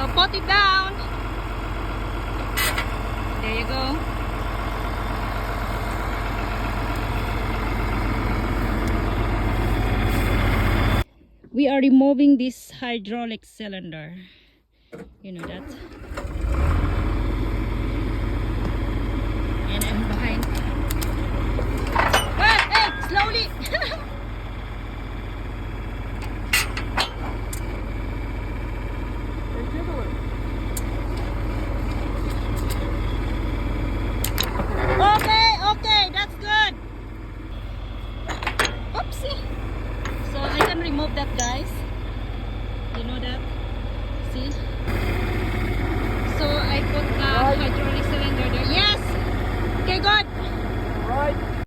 So put it down. There you go. We are removing this hydraulic cylinder. You know that. And I'm behind. Hey, slowly. Okay, that's good. Oopsie. So I can remove that, guys. You know that? See? So I put the hydraulic cylinder there. Yes! Okay, good. Right.